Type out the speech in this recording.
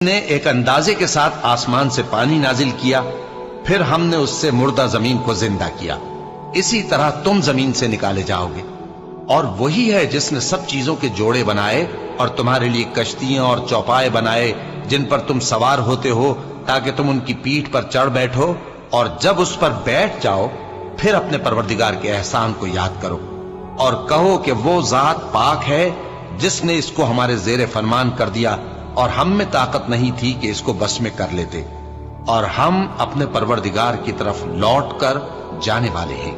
نے ایک اندازے کے ساتھ آسمان سے پانی نازل کیا، پھر ہم نے اس سے مردہ زمین کو زندہ کیا، اسی طرح تم زمین سے نکالے جاؤ گے۔ اور وہی ہے جس نے سب چیزوں کے جوڑے بنائے اور تمہارے لیے کشتیاں اور چوپائے بنائے جن پر تم سوار ہوتے ہو تاکہ تم ان کی پیٹھ پر چڑھ بیٹھو، اور جب اس پر بیٹھ جاؤ پھر اپنے پروردگار کے احسان کو یاد کرو اور کہو کہ وہ ذات پاک ہے جس نے اس کو ہمارے زیر فرمان کر دیا اور ہم میں طاقت نہیں تھی کہ اس کو بس میں کر لیتے، اور ہم اپنے پروردگار کی طرف لوٹ کر جانے والے ہیں۔